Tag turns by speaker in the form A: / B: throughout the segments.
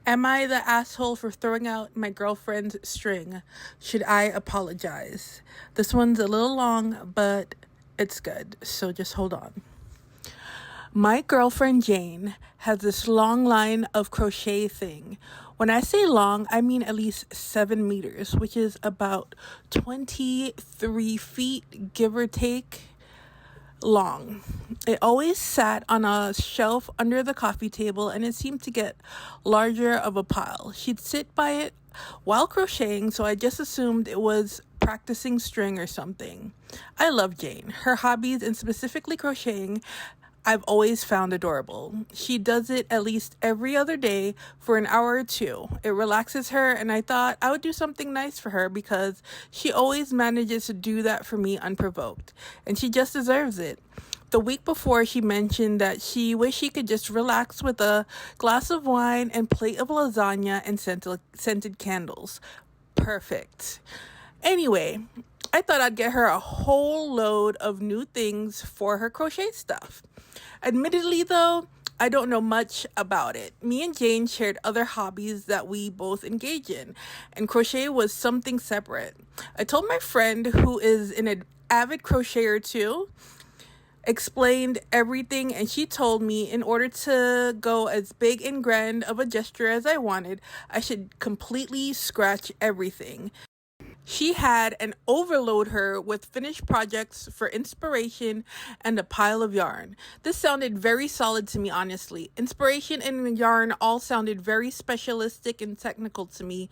A: Am I the asshole for throwing out my girlfriend's string? Should I apologize? This one's a little long, but it's good, so just hold on. My girlfriend Jane has this long line of crochet thing. When I say long, I mean at least 7 meters, which is about 23 feet, give or take, long. It always sat on a shelf under the coffee table, and it seemed to get larger of a pile. She'd sit by it while crocheting, so I just assumed it was practicing string or something. I love Jane. Her hobbies, and specifically crocheting, I've always found adorable. She does it at least every other day for an hour or two. It relaxes her, and I thought I would do something nice for her because she always manages to do that for me unprovoked, and she just deserves it. The week before, she mentioned that she wished she could just relax with a glass of wine and plate of lasagna and scented candles. Perfect. Anyway, I thought I'd get her a whole load of new things for her crochet stuff. Admittedly, though, I don't know much about it. Me and Jane shared other hobbies that we both engage in, and crochet was something separate. I told my friend, who is an avid crocheter too, explained everything, and she told me in order to go as big and grand of a gesture as I wanted, I should completely scratch everything. She had an overload her with finished projects for inspiration and a pile of yarn. This sounded very solid to me, honestly. Inspiration and yarn all sounded very specialistic and technical to me.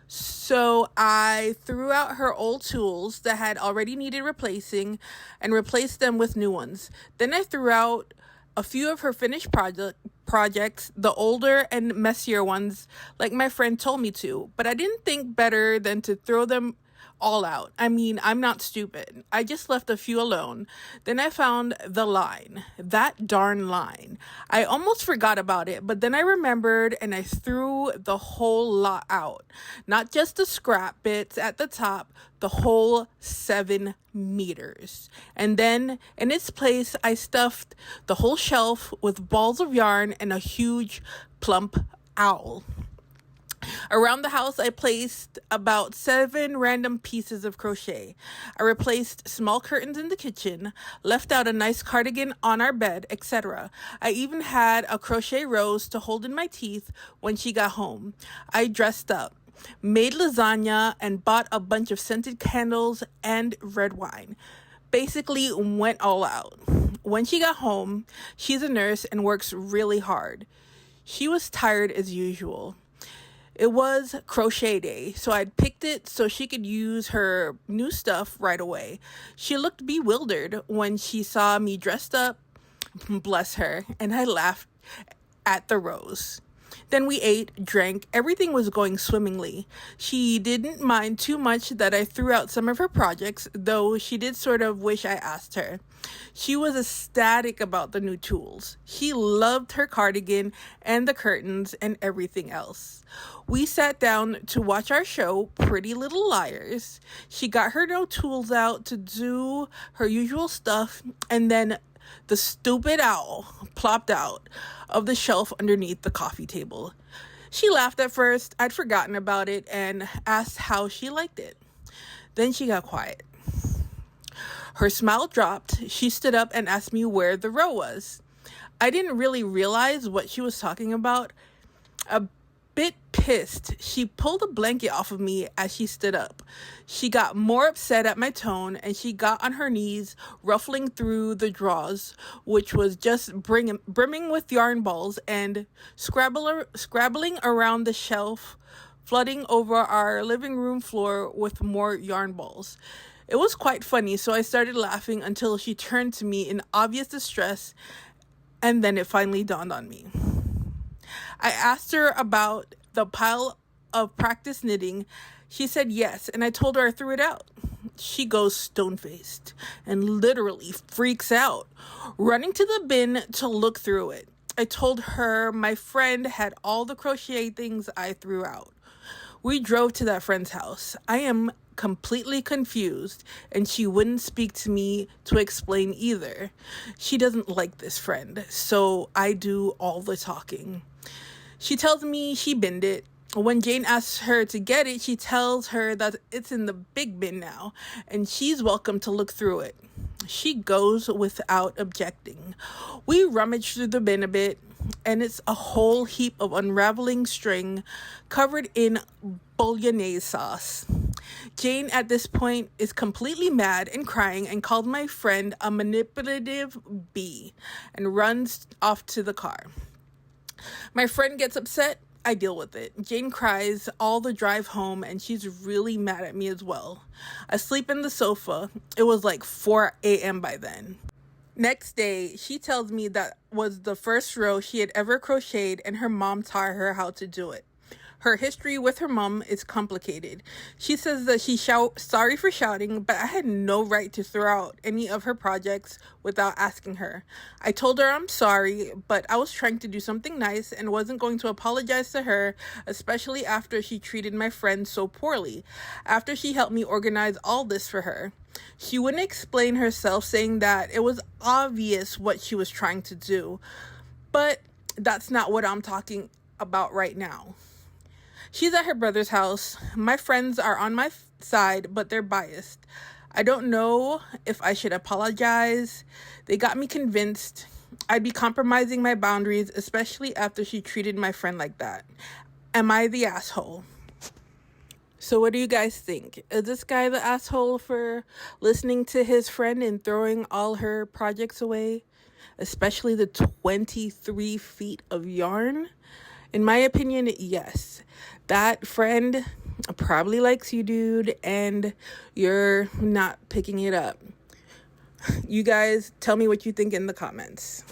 A: So I threw out her old tools that had already needed replacing and replaced them with new ones. Then I threw out a few of her finished projects, the older and messier ones, like my friend told me to, but I didn't think better than to throw them all out. I mean, I'm not stupid. I just left a few alone. Then I found the line, that darn line. I almost forgot about it, but then I remembered and I threw the whole lot out. Not just the scrap bits at the top, the whole 7 meters. And then in its place, I stuffed the whole shelf with balls of yarn and a huge plump owl. Around the house, I placed about 7 random pieces of crochet. I replaced small curtains in the kitchen, left out a nice cardigan on our bed, etc. I even had a crochet rose to hold in my teeth when she got home. I dressed up, made lasagna, and bought a bunch of scented candles and red wine. Basically went all out. When she got home, she's a nurse and works really hard. She was tired as usual. It was crochet day, so I'd picked it so she could use her new stuff right away. She looked bewildered when she saw me dressed up, bless her, and I laughed at the rose. Then we ate, drank, everything was going swimmingly. She didn't mind too much that I threw out some of her projects, though she did sort of wish I asked her. She was ecstatic about the new tools. She loved her cardigan and the curtains and everything else. We sat down to watch our show, Pretty Little Liars. She got her new tools out to do her usual stuff, and then the stupid owl plopped out of the shelf underneath the coffee table. She laughed at first. I'd forgotten about it and asked how she liked it. Then she got quiet. Her smile dropped. She stood up and asked me where the row was. I didn't really realize what she was talking about. A bit pissed, she pulled a blanket off of me as she stood up. She got more upset at my tone, and she got on her knees, ruffling through the drawers, which was just brimming with yarn balls, and scrabbling around the shelf, flooding over our living room floor with more yarn balls. It was quite funny, so I started laughing until she turned to me in obvious distress, and then it finally dawned on me. I asked her about the pile of practice knitting. She said yes, and I told her I threw it out. She goes stone-faced and literally freaks out, running to the bin to look through it. I told her my friend had all the crochet things I threw out. We drove to that friend's house. I am completely confused, and she wouldn't speak to me to explain either. She doesn't like this friend, so I do all the talking. She tells me she binned it. When Jane asks her to get it, she tells her that it's in the big bin now, and she's welcome to look through it. She goes without objecting. We rummage through the bin a bit, and it's a whole heap of unraveling string covered in bolognese sauce. Jane at this point is completely mad and crying and called my friend a manipulative bee and runs off to the car. My friend gets upset. I deal with it. Jane cries all the drive home, and she's really mad at me as well. I sleep in the sofa. It was like 4 a.m. by then. Next day, she tells me that was the first row she had ever crocheted, and her mom taught her how to do it. Her history with her mom is complicated. She says that she's sorry for shouting, but I had no right to throw out any of her projects without asking her. I told her I'm sorry, but I was trying to do something nice and wasn't going to apologize to her, especially after she treated my friend so poorly, after she helped me organize all this for her. She wouldn't explain herself, saying that it was obvious what she was trying to do, but that's not what I'm talking about right now. She's at her brother's house. My friends are on my side, but they're biased. I don't know if I should apologize. They got me convinced I'd be compromising my boundaries, especially after she treated my friend like that. Am I the asshole? So what do you guys think? Is this guy the asshole for listening to his friend and throwing all her projects away? Especially the 23 feet of yarn? In my opinion, yes. That friend probably likes you, dude, and you're not picking it up. You guys tell me what you think in the comments.